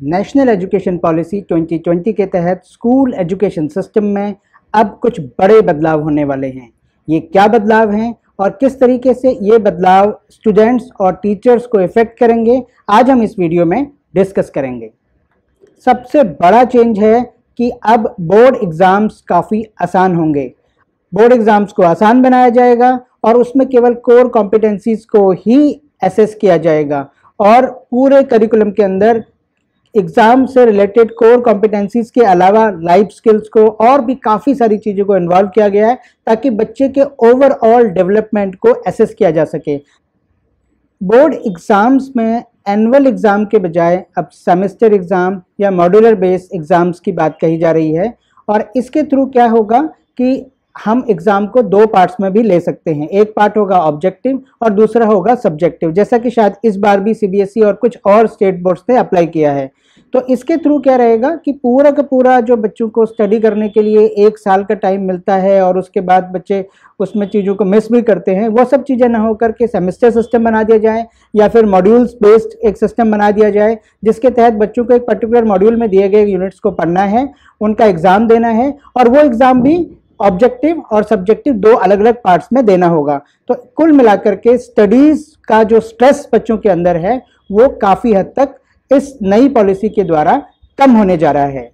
National education policy 2020 के तहत school education system में अब कुछ बड़े बदलाव होने वाले हैं। ये क्या बदलाव हैं और किस तरीके से ये बदलाव स्टूडेंट्स और टीचर्स को इफ़ेक्ट करेंगे, आज हम इस वीडियो में डिस्कस करेंगे। सबसे बड़ा चेंज है कि अब बोर्ड एग्ज़ाम्स काफ़ी आसान होंगे। बोर्ड एग्ज़ाम्स को आसान बनाया जाएगा और उसमें केवल कोर कॉम्पिटेंसीज़ को ही एसेस किया जाएगा और पूरे करिकुलम के अंदर एग्ज़ाम से रिलेटेड कोर कॉम्पिटेंसीज़ के अलावा लाइफ स्किल्स को और भी काफ़ी सारी चीज़ों को इन्वॉल्व किया गया है ताकि बच्चे के ओवरऑल डेवलपमेंट को एसेस किया जा सके। बोर्ड एग्ज़ाम्स में एनुअल एग्ज़ाम के बजाय अब सेमेस्टर एग्ज़ाम या मॉड्यूलर बेस्ड एग्ज़ाम्स की बात कही जा रही है और इसके थ्रू क्या होगा कि हम एग्ज़ाम को दो पार्ट्स में भी ले सकते हैं। एक पार्ट होगा ऑब्जेक्टिव और दूसरा होगा सब्जेक्टिव, जैसा कि शायद इस बार भी सीबीएसई और कुछ और स्टेट बोर्ड्स ने अप्लाई किया है। तो इसके थ्रू क्या रहेगा कि पूरा का पूरा जो बच्चों को स्टडी करने के लिए एक साल का टाइम मिलता है और उसके बाद बच्चे उसमें चीज़ों को मिस भी करते हैं, वो सब चीज़ें ना होकर के सेमेस्टर सिस्टम बना दिया जाए या फिर मॉड्यूल्स बेस्ड एक सिस्टम बना दिया जाए जिसके तहत बच्चों को एक पर्टिकुलर मॉड्यूल में दिए गए यूनिट्स को पढ़ना है, उनका एग्ज़ाम देना है और वो एग्ज़ाम भी ऑब्जेक्टिव और सब्जेक्टिव दो अलग अलग पार्ट्स में देना होगा। तो कुल मिलाकर के स्टडीज का जो स्ट्रेस बच्चों के अंदर है वो काफ़ी हद तक इस नई पॉलिसी के द्वारा कम होने जा रहा है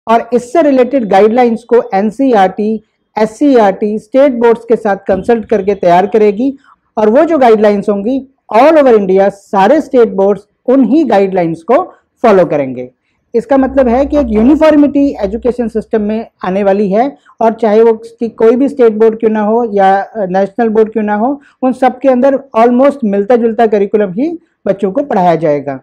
और इससे रिलेटेड गाइडलाइंस को एनसीईआरटी, एससीईआरटी स्टेट बोर्ड्स के साथ कंसल्ट करके तैयार करेगी और वो जो गाइडलाइंस होंगी ऑल ओवर इंडिया सारे स्टेट बोर्ड्स उन्हीं गाइडलाइंस को फॉलो करेंगे। इसका मतलब है कि एक यूनिफॉर्मिटी एजुकेशन सिस्टम में आने वाली है और चाहे वो कोई भी स्टेट बोर्ड क्यों ना हो या नेशनल बोर्ड क्यों ना हो, उन सब के अंदर ऑलमोस्ट मिलता जुलता करिकुलम ही बच्चों को पढ़ाया जाएगा।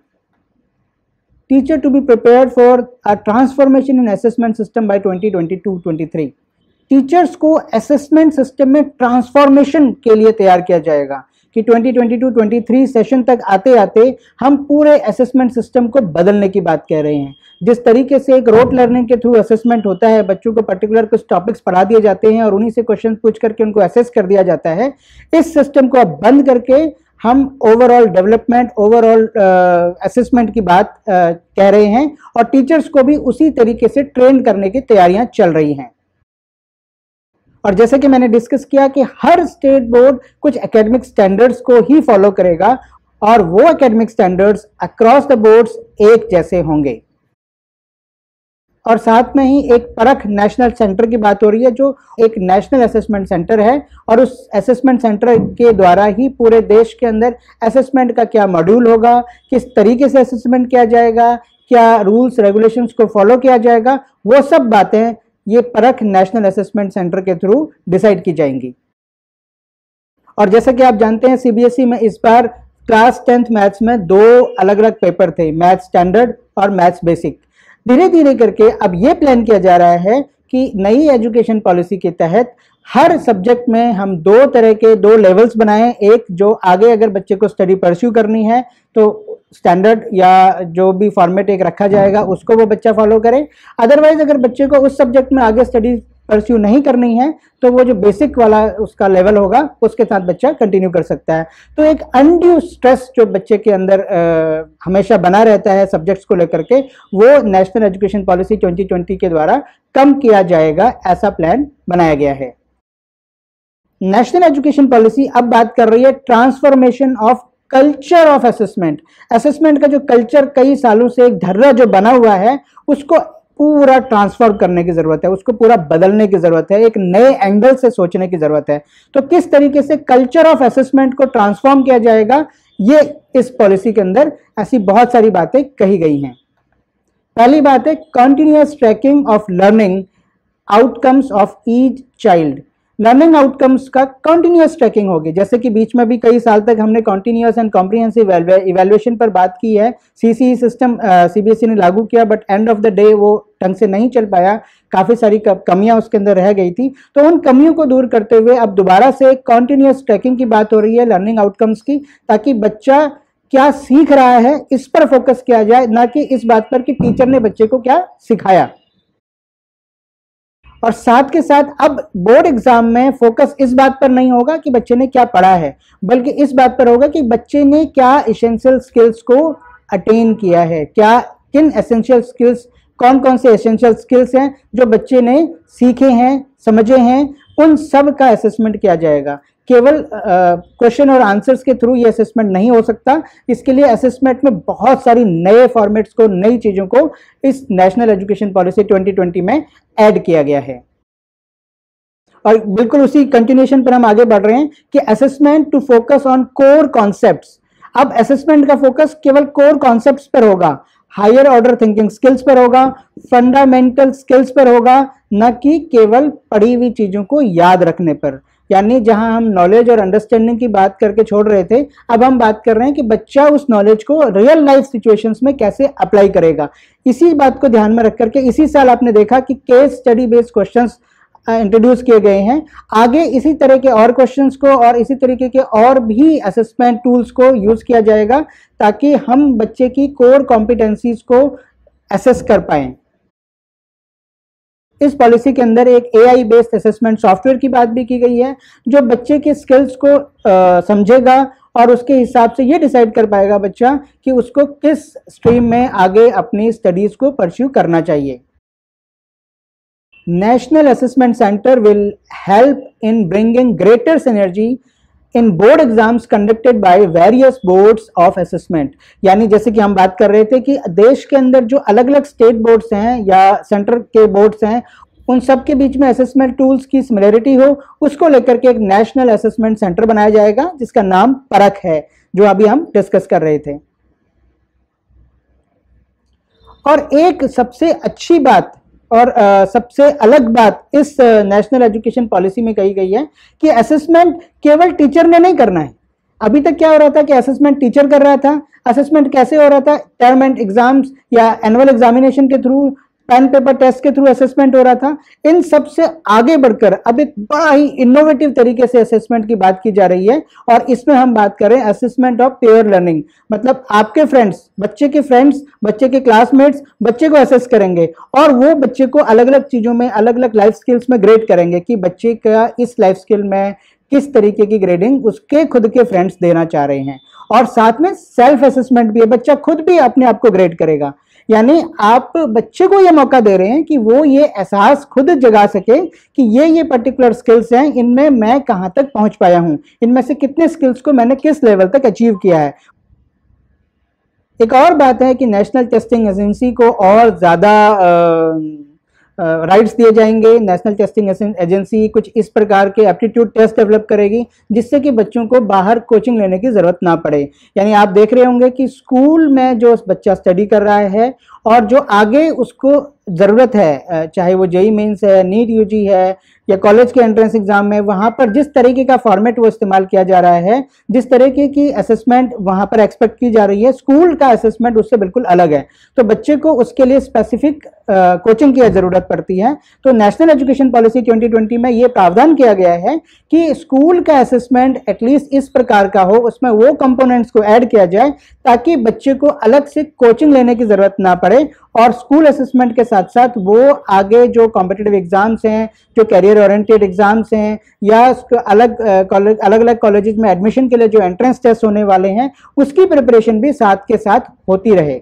Teacher to be prepared for a transformation in assessment system by 2022-23। Teachers को असेसमेंट सिस्टम में ट्रांसफॉर्मेशन के लिए तैयार किया जाएगा कि 2022-23 सेशन तक आते आते हम पूरे असेसमेंट सिस्टम को बदलने की बात कह रहे हैं। जिस तरीके से एक रोट लर्निंग के थ्रू असेसमेंट होता है, बच्चों को पर्टिकुलर कुछ टॉपिक्स पढ़ा दिए जाते हैं और उन्हीं से क्वेश्चन पूछ करके उनको असेस कर दिया जाता है, इस सिस्टम को अब बंद करके हम ओवरऑल डेवलपमेंट, ओवरऑल असेसमेंट की बात कह रहे हैं और टीचर्स को भी उसी तरीके से ट्रेन करने की तैयारियां चल रही हैं। और जैसे कि मैंने डिस्कस किया कि हर स्टेट बोर्ड कुछ एकेडमिक स्टैंडर्ड्स को ही फॉलो करेगा और वो academic standards across the boards एक जैसे होंगे। और साथ में ही एक परख नेशनल सेंटर की बात हो रही है जो एक नेशनल असेसमेंट सेंटर है और उस असेसमेंट सेंटर के द्वारा ही पूरे देश के अंदर असेसमेंट का क्या मॉड्यूल होगा, किस तरीके से असेसमेंट किया जाएगा, क्या रूल्स रेगुलेशंस को फॉलो किया जाएगा, वो सब बातें ये परख नेशनल असेसमेंट सेंटर के थ्रू डिसाइड की जाएंगी। और जैसा कि आप जानते हैं सीबीएसई में इस बार क्लास 10th मैथ्स में दो अलग अलग पेपर थे, मैथ्स स्टैंडर्ड और मैथ्स बेसिक। धीरे धीरे करके अब ये प्लान किया जा रहा है कि नई एजुकेशन पॉलिसी के तहत हर सब्जेक्ट में हम दो तरह के दो लेवल्स बनाएं। एक जो आगे अगर बच्चे को स्टडी परस्यू करनी है तो स्टैंडर्ड या जो भी फॉर्मेट एक रखा जाएगा उसको वो बच्चा फॉलो करे, अदरवाइज अगर बच्चे को उस सब्जेक्ट में आगे स्टडी परस्यू नहीं करनी है तो वो जो बेसिक वाला उसका लेवल होगा उसके साथ बच्चा कंटिन्यू कर सकता है। तो एक अनड्यू स्ट्रेस जो बच्चे के अंदर हमेशा बना रहता है सब्जेक्ट्स को लेकर के, वो नेशनल एजुकेशन पॉलिसी 2020 के द्वारा कम किया जाएगा, ऐसा प्लान बनाया गया है। नेशनल एजुकेशन पॉलिसी अब बात कर रही है transformation of culture of assessment. Assessment का जो कल्चर कई सालों से एक ढर्रा जो बना हुआ है उसको पूरा ट्रांसफॉर्म करने की जरूरत है, उसको पूरा बदलने की जरूरत है, एक नए एंगल से सोचने की जरूरत है। तो किस तरीके से कल्चर ऑफ असेसमेंट को ट्रांसफॉर्म किया जाएगा, ये इस पॉलिसी के अंदर ऐसी बहुत सारी बातें कही गई हैं। पहली बात है continuous tracking of learning outcomes of each child. Learning outcomes का कंटिन्यूअस ट्रैकिंग होगी, जैसे कि बीच में भी कई साल तक हमने कंटिन्यूअस एंड कॉम्प्रिहेंसिव इवैल्यूएशन पर बात की है। सीसीई सिस्टम सीबीएसई ने लागू किया but end of the day वो ढंग से नहीं चल पाया, काफ़ी सारी कमियां उसके अंदर रह गई थी। तो उन कमियों को दूर करते हुए अब दोबारा से कंटिन्यूअस ट्रैकिंग की बात हो रही है लर्निंग आउटकम्स की, ताकि बच्चा क्या सीख रहा है इस पर फोकस किया जाए, ना कि इस बात पर कि टीचर ने बच्चे को क्या सिखाया। और साथ के साथ अब बोर्ड एग्जाम में फोकस इस बात पर नहीं होगा कि बच्चे ने क्या पढ़ा है, बल्कि इस बात पर होगा कि बच्चे ने क्या एसेंशियल स्किल्स को अटेन किया है, क्या किन एसेंशियल स्किल्स, कौन कौन से एसेंशियल स्किल्स हैं जो बच्चे ने सीखे हैं, समझे हैं, उन सब का असेसमेंट किया जाएगा। केवल क्वेश्चन और आंसर्स के थ्रू ये असेसमेंट नहीं हो सकता। इसके लिए असेसमेंट में बहुत सारी नए फॉर्मेट्स को, नई चीज़ों को इस नेशनल एजुकेशन पॉलिसी 2020 में ऐड किया गया है। और बिल्कुल उसी कंटिन्यूएशन पर हम आगे बढ़ रहे हैं कि assessment to focus on core concepts. अब असेसमेंट का फोकस केवल कोर कॉन्सेप्ट्स पर होगा, हायर ऑर्डर थिंकिंग स्किल्स पर होगा, फंडामेंटल स्किल्स पर होगा, न कि केवल पढ़ी हुई चीजों को याद रखने पर। यानी जहां हम नॉलेज और अंडरस्टैंडिंग की बात करके छोड़ रहे थे, अब हम बात कर रहे हैं कि बच्चा उस नॉलेज को रियल लाइफ सिचुएशंस में कैसे अप्लाई करेगा। इसी बात को ध्यान में रख करके इसी साल आपने देखा कि case study based questions introduce किए गए हैं। आगे इसी तरह के और क्वेश्चंस को और इसी तरीके के और भी असेसमेंट टूल्स को यूज किया जाएगा ताकि हम बच्चे की कोर कॉम्पिटेंसीज को असेस कर पाएं। इस पॉलिसी के अंदर एक AI बेस्ड असेसमेंट सॉफ्टवेयर की बात भी की गई है जो बच्चे के स्किल्स को समझेगा और उसके हिसाब से ये डिसाइड कर पाएगा बच्चा कि उसको किस स्ट्रीम में आगे अपनी स्टडीज को परस्यू करना चाहिए। National Assessment Center will help in bringing greater synergy in board exams conducted by various boards of assessment। यानी जैसे कि हम बात कर रहे थे कि देश के अंदर जो अलग अलग स्टेट बोर्ड्स हैं या सेंटर के बोर्ड्स हैं, उन सब के बीच में असेसमेंट टूल्स की सिमिलरिटी हो, उसको लेकर के एक नेशनल असेसमेंट सेंटर बनाया जाएगा जिसका नाम परख है, जो अभी हम डिस्कस कर रहे थे। और एक सबसे अच्छी बात और सबसे अलग बात इस नेशनल एजुकेशन पॉलिसी में कही गई है कि असेसमेंट केवल टीचर ने नहीं करना है। अभी तक क्या हो रहा था कि असेसमेंट टीचर कर रहा था। असेसमेंट कैसे हो रहा था? टर्म एंड एग्जाम्स या एनुअल एग्जामिनेशन के थ्रू, पेन पेपर टेस्ट के थ्रू असेसमेंट हो रहा था। इन सब से आगे बढ़कर अब एक बड़ा ही इनोवेटिव तरीके से असेसमेंट की बात की जा रही है और इसमें हम बात करें असेसमेंट ऑफ पेयर लर्निंग। मतलब आपके फ्रेंड्स, बच्चे के फ्रेंड्स, बच्चे के क्लासमेट्स बच्चे को असेस करेंगे और वो बच्चे को अलग अलग चीजों में, अलग अलग लाइफ स्किल्स में ग्रेड करेंगे कि बच्चे का इस लाइफ स्किल में किस तरीके की ग्रेडिंग उसके खुद के फ्रेंड्स देना चाह रहे हैं। और साथ में सेल्फ असेसमेंट भी है, बच्चा खुद भी अपने आप को ग्रेड करेगा। यानी आप बच्चे को यह मौका दे रहे हैं कि वो ये एहसास खुद जगा सके कि ये पर्टिकुलर स्किल्स हैं, इनमें मैं कहां तक पहुंच पाया हूं, इनमें से कितने स्किल्स को मैंने किस लेवल तक अचीव किया है। एक और बात है कि नेशनल टेस्टिंग एजेंसी को और ज्यादा राइट्स दिए जाएंगे। नेशनल टेस्टिंग एजेंसी कुछ इस प्रकार के एप्टीट्यूड टेस्ट डेवलप करेगी जिससे कि बच्चों को बाहर कोचिंग लेने की जरूरत ना पड़े। यानी आप देख रहे होंगे कि स्कूल में जो बच्चा स्टडी कर रहा है और जो आगे उसको ज़रूरत है, चाहे वो जेईई मेंस है, नीट यूजी है या कॉलेज के एंट्रेंस एग्जाम में, वहाँ पर जिस तरीके का फॉर्मेट वो इस्तेमाल किया जा रहा है, जिस तरीके की असेसमेंट वहाँ पर एक्सपेक्ट की जा रही है, स्कूल का असेसमेंट उससे बिल्कुल अलग है। तो बच्चे को उसके लिए स्पेसिफिक कोचिंग की ज़रूरत पड़ती है। तो नेशनल एजुकेशन पॉलिसी 2020 में ये प्रावधान किया गया है कि स्कूल का असेसमेंट एटलीस्ट इस प्रकार का हो, उसमें वो कंपोनेंट्स को ऐड किया जाए ताकि बच्चे को अलग से कोचिंग लेने की ज़रूरत ना पड़े और स्कूल असेसमेंट के साथ साथ वो आगे जो कॉम्पिटिटिव एग्जाम्स हैं, जो कैरियर ओरिएंटेड एग्जाम्स हैं या अलग अलग कॉलेजेस में एडमिशन के लिए जो एंट्रेंस टेस्ट होने वाले हैं, उसकी प्रिपरेशन भी साथ के साथ होती रहे।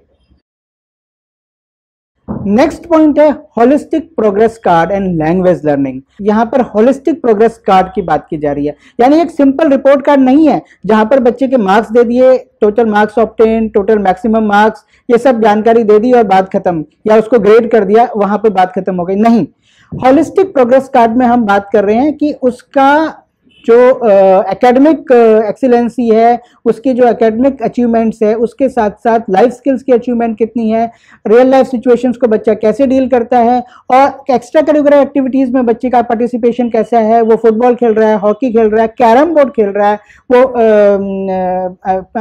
नेक्स्ट पॉइंट है holistic progress card and language learning. यहाँ पर होलिस्टिक प्रोग्रेस कार्ड की बात की जा रही है, यानी एक सिंपल रिपोर्ट कार्ड नहीं है जहां पर बच्चे के मार्क्स दे दिए, total marks obtain, total maximum marks, ये सब जानकारी दे दी और बात खत्म, या उसको ग्रेड कर दिया, वहां पर बात खत्म हो गई। नहीं, होलिस्टिक प्रोग्रेस कार्ड में हम बात कर रहे हैं कि उसका जो एकेडमिक एक्सीलेंसी है, उसकी जो एकेडमिक अचीवमेंट्स है, उसके साथ साथ लाइफ स्किल्स की अचीवमेंट कितनी है, रियल लाइफ सिचुएशंस को बच्चा कैसे डील करता है और एक्स्ट्रा करिकुलर एक्टिविटीज़ में बच्चे का पार्टिसिपेशन कैसा है, वो फुटबॉल खेल रहा है, हॉकी खेल रहा है, कैरम बोर्ड खेल रहा है, वो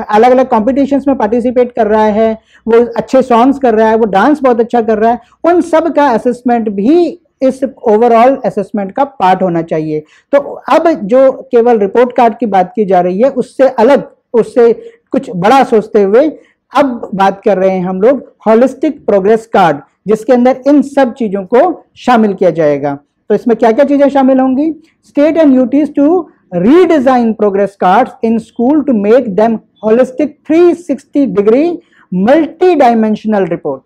अलग अलग कॉम्पिटिशन्स में पार्टिसिपेट कर रहा है, वो अच्छे सॉन्ग्स कर रहा है, वो डांस बहुत अच्छा कर रहा है, उन सब का असेसमेंट भी इस ओवरऑल असेसमेंट का पार्ट होना चाहिए। तो अब जो केवल रिपोर्ट कार्ड की बात की जा रही है, उससे अलग, उससे कुछ बड़ा सोचते हुए अब बात कर रहे हैं हम लोग होलिस्टिक प्रोग्रेस कार्ड, जिसके अंदर इन सब चीजों को शामिल किया जाएगा। तो इसमें क्या क्या चीजें शामिल होंगी? State and UTs to redesign progress cards in school to make them holistic 360 degree multi dimensional report,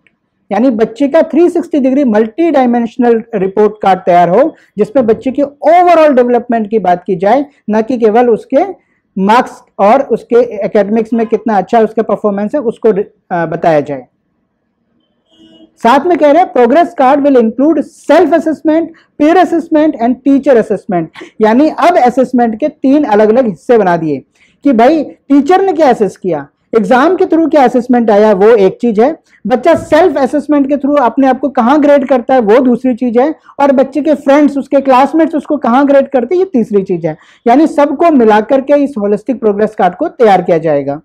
यानी बच्चे का 360 degree multi dimensional report card तैयार हो, जिसमें बच्चे की ओवरऑल डेवलपमेंट की बात की जाए, न कि केवल उसके मार्क्स और उसके एकेडमिक्स में कितना अच्छा उसका परफॉर्मेंस है उसको बताया जाए। साथ में कह रहे हैं progress card will include self assessment, peer assessment and teacher assessment, यानी अब असेसमेंट के 3 अलग अलग हिस्से बना दिए कि भाई टीचर ने क्या असेस किया, एग्जाम के थ्रू क्या असेसमेंट आया वो एक चीज है, बच्चा सेल्फ असेसमेंट के थ्रू अपने आप को कहां ग्रेड करता है वो दूसरी चीज है, और बच्चे के फ्रेंड्स उसके क्लासमेट्स उसको कहां ग्रेड करते हैं ये तीसरी चीज है। यानी सबको मिलाकर के इस होलिस्टिक प्रोग्रेस कार्ड को तैयार किया जाएगा।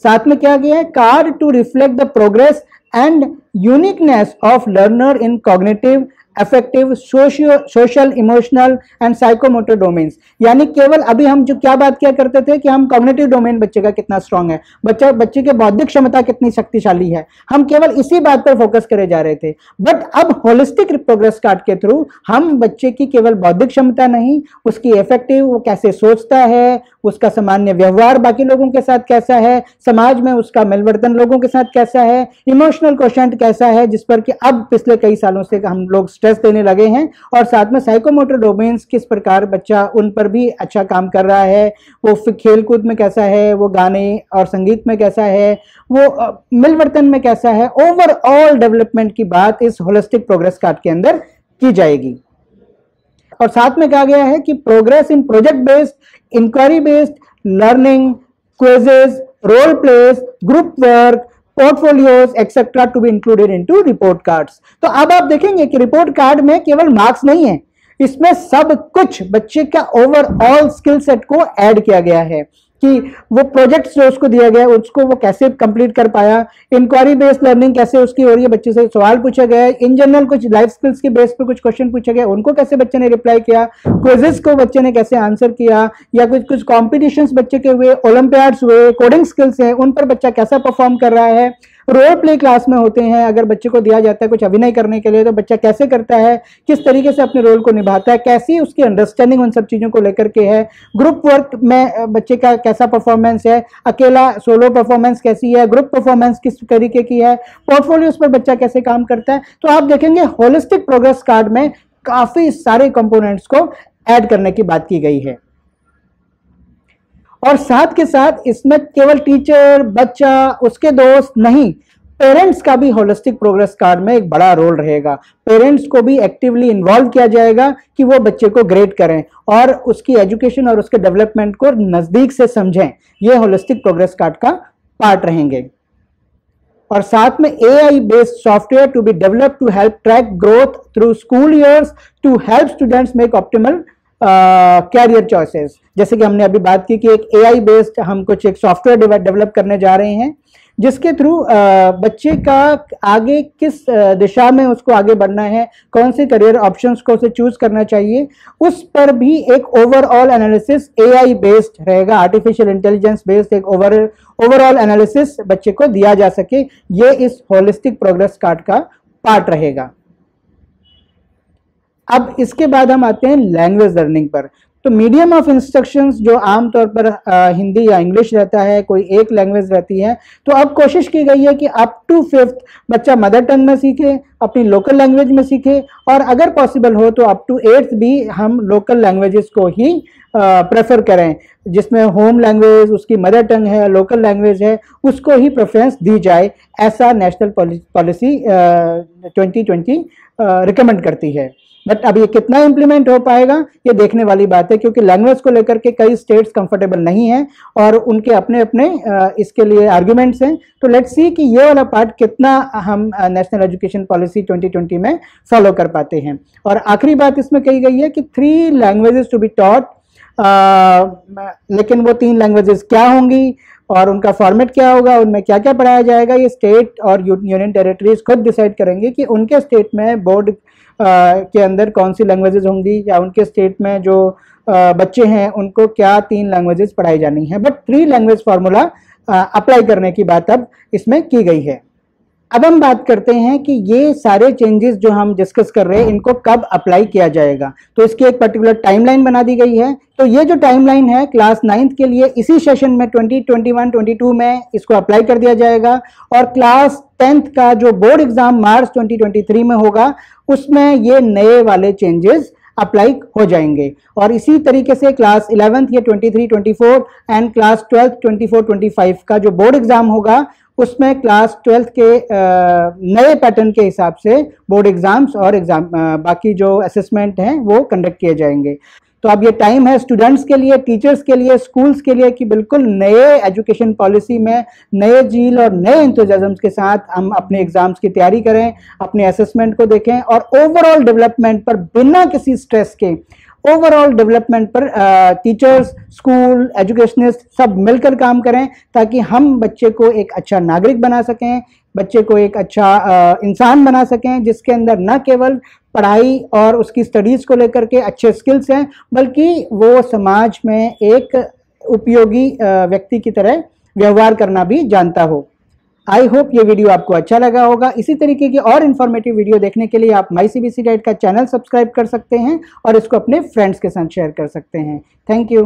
साथ में क्या किया है, card to reflect the progress and uniqueness of learner in cognitive, affective, social, emotional and psychomotor domains। यानी केवल अभी हम जो क्या बात किया करते थे कि हम कॉग्निटिव डोमेन बच्चे का कितना स्ट्रांग है, बच्चे के बौद्धिक क्षमता कितनी शक्तिशाली है, हम केवल इसी बात पर फोकस करे जा रहे थे। बट अब होलिस्टिक प्रोग्रेस कार्ड के थ्रू हम बच्चे की केवल बौद्धिक क्षमता नहीं, उसकी इफेक्टिव, वो कैसे सोचता है, उसका सामान्य व्यवहार बाकी लोगों के साथ कैसा है, समाज में उसका मिलवर्तन लोगों के साथ कैसा है, इमोशनल क्वोशेंट कैसा है, जिस पर कि अब पिछले कई सालों से हम लोग स्ट्रेस देने लगे हैं, और साथ में साइकोमोटर डोमेन्स किस प्रकार बच्चा उन पर भी अच्छा काम कर रहा है, वो खेल कूद में कैसा है, वो गाने और संगीत में कैसा है, वो मिलवर्तन में कैसा है, ओवरऑल डेवलपमेंट की बात इस होलिस्टिक प्रोग्रेस कार्ड के अंदर की जाएगी। और साथ में कहा गया है कि progress in project based, inquiry based learning, quizzes, role plays, group work, portfolios etcetera to be included into report cards. तो अब आप देखेंगे कि रिपोर्ट कार्ड में केवल मार्क्स नहीं है, इसमें सब कुछ बच्चे का ओवरऑल स्किल सेट को ऐड किया गया है कि वो प्रोजेक्ट्स जो उसको दिया गया उसको वो कैसे कंप्लीट कर पाया, इंक्वायरी बेस्ड लर्निंग कैसे उसकी हो रही है, बच्चे से सवाल पूछे गए, इन जनरल कुछ लाइफ स्किल्स के बेस पे कुछ क्वेश्चन पूछे गए, उनको कैसे बच्चे ने रिप्लाई किया, क्विजेस को बच्चे ने कैसे आंसर किया, या कुछ कॉम्पिटिशन्स बच्चे के हुए, ओलंपियाड्स हुए, कोडिंग स्किल्स हैं उन पर बच्चा कैसा परफॉर्म कर रहा है, रोल प्ले क्लास में होते हैं, अगर बच्चे को दिया जाता है कुछ अभिनय करने के लिए तो बच्चा कैसे करता है, किस तरीके से अपने रोल को निभाता है, कैसी उसकी अंडरस्टैंडिंग उन सब चीजों को लेकर के है, ग्रुप वर्क में बच्चे का कैसा परफॉर्मेंस है, अकेला सोलो परफॉर्मेंस कैसी है, ग्रुप परफॉर्मेंस किस तरीके की है, पोर्टफोलियोज पर बच्चा कैसे काम करता है। तो आप देखेंगे होलिस्टिक प्रोग्रेस कार्ड में काफी सारे कंपोनेंट्स को ऐड करने की बात की गई है। और साथ के साथ इसमें केवल टीचर, बच्चा, उसके दोस्त नहीं, पेरेंट्स का भी होलिस्टिक प्रोग्रेस कार्ड में एक बड़ा रोल रहेगा। पेरेंट्स को भी एक्टिवली इन्वॉल्व किया जाएगा कि वो बच्चे को ग्रेड करें और उसकी एजुकेशन और उसके डेवलपमेंट को नजदीक से समझें। ये होलिस्टिक प्रोग्रेस कार्ड का पार्ट रहेंगे। और साथ में AI based software to be develop to help track growth through school years to help students make optimal career choices. जैसे कि हमने अभी बात की कि एक AI बेस्ड हम कुछ एक सॉफ्टवेयर डेवलप करने जा रहे हैं जिसके थ्रू बच्चे का आगे किस दिशा में उसको आगे बढ़ना है, कौन से करियर ऑप्शंस को उसे चूज करना चाहिए, उस पर भी एक ओवरऑल एनालिसिस AI बेस्ड रहेगा, आर्टिफिशियल इंटेलिजेंस बेस्ड एक ओवरऑल एनालिसिस बच्चे को दिया जा सके। ये इस होलिस्टिक प्रोग्रेस कार्ड का पार्ट रहेगा। अब इसके बाद हम आते हैं लैंग्वेज लर्निंग पर। तो मीडियम ऑफ इंस्ट्रक्शंस जो आमतौर पर हिंदी या इंग्लिश रहता है, कोई एक लैंग्वेज रहती है, तो अब कोशिश की गई है कि अप टू 5th बच्चा मदर टंग में सीखे, अपनी लोकल लैंग्वेज में सीखे, और अगर पॉसिबल हो तो अप टू 8th भी हम लोकल लैंग्वेजेस को ही प्रेफर करें, जिसमें होम लैंग्वेज उसकी मदर टंग है, लोकल लैंग्वेज है, उसको ही प्रेफरेंस दी जाए। ऐसा नेशनल पॉलिसी 2020 रिकमेंड करती है। बट अब ये कितना इंप्लीमेंट हो पाएगा ये देखने वाली बात है, क्योंकि लैंग्वेज को लेकर के कई स्टेट्स कंफर्टेबल नहीं हैं और उनके अपने अपने इसके लिए आर्ग्यूमेंट्स हैं। तो लेट्स सी कि ये वाला पार्ट कितना हम नेशनल एजुकेशन पॉलिसी 2020 में फॉलो कर पाते हैं। और आखिरी बात इसमें कही गई है कि 3 लैंग्वेजेस टू बी टॉट, लेकिन वो 3 लैंग्वेजेस क्या होंगी और उनका फॉर्मेट क्या होगा, उनमें क्या क्या पढ़ाया जाएगा, ये स्टेट और यूनियन टेरिटरीज खुद डिसाइड करेंगे कि उनके स्टेट में बोर्ड के अंदर कौन सी लैंग्वेजेस होंगी, या उनके स्टेट में जो बच्चे हैं उनको क्या 3 लैंग्वेजेस पढ़ाई जानी है। बट 3 लैंग्वेज फार्मूला अप्लाई करने की बात अब इसमें की गई है। अब हम बात करते हैं कि ये सारे चेंजेस जो हम डिस्कस कर रहे हैं इनको कब अप्लाई किया जाएगा। तो इसकी एक पर्टिकुलर टाइमलाइन बना दी गई है। तो ये जो टाइमलाइन है क्लास 9th के लिए इसी सेशन में 2021-22 में इसको अप्लाई कर दिया जाएगा, और क्लास 10th का जो बोर्ड एग्जाम मार्च 2023 में होगा उसमें ये नए वाले चेंजेस अप्लाई हो जाएंगे। और इसी तरीके से क्लास 11th या 23-24 एंड क्लास 12th 24-25 का जो बोर्ड एग्जाम होगा उसमें क्लास 12th के नए पैटर्न के हिसाब से बोर्ड एग्जाम्स और बाकी जो असेसमेंट हैं वो कंडक्ट किए जाएंगे। तो अब ये टाइम है स्टूडेंट्स के लिए, टीचर्स के लिए, स्कूल्स के लिए कि बिल्कुल नए एजुकेशन पॉलिसी में नए जील और नए इंथुजियाज्म के साथ हम अपने एग्जाम्स की तैयारी करें, अपने असेसमेंट को देखें और ओवरऑल डेवलपमेंट पर बिना किसी स्ट्रेस के, ओवरऑल डेवलपमेंट पर टीचर्स, स्कूल, एजुकेशनिस्ट सब मिलकर काम करें ताकि हम बच्चे को एक अच्छा नागरिक बना सकें, बच्चे को एक अच्छा इंसान बना सकें जिसके अंदर न केवल पढ़ाई और उसकी स्टडीज को लेकर के अच्छे स्किल्स हैं बल्कि वो समाज में एक उपयोगी व्यक्ति की तरह व्यवहार करना भी जानता हो। आई होप ये वीडियो आपको अच्छा लगा होगा। इसी तरीके की और इन्फॉर्मेटिव वीडियो देखने के लिए आप माई CBC गाइड का चैनल सब्सक्राइब कर सकते हैं और इसको अपने फ्रेंड्स के साथ शेयर कर सकते हैं। Thank you.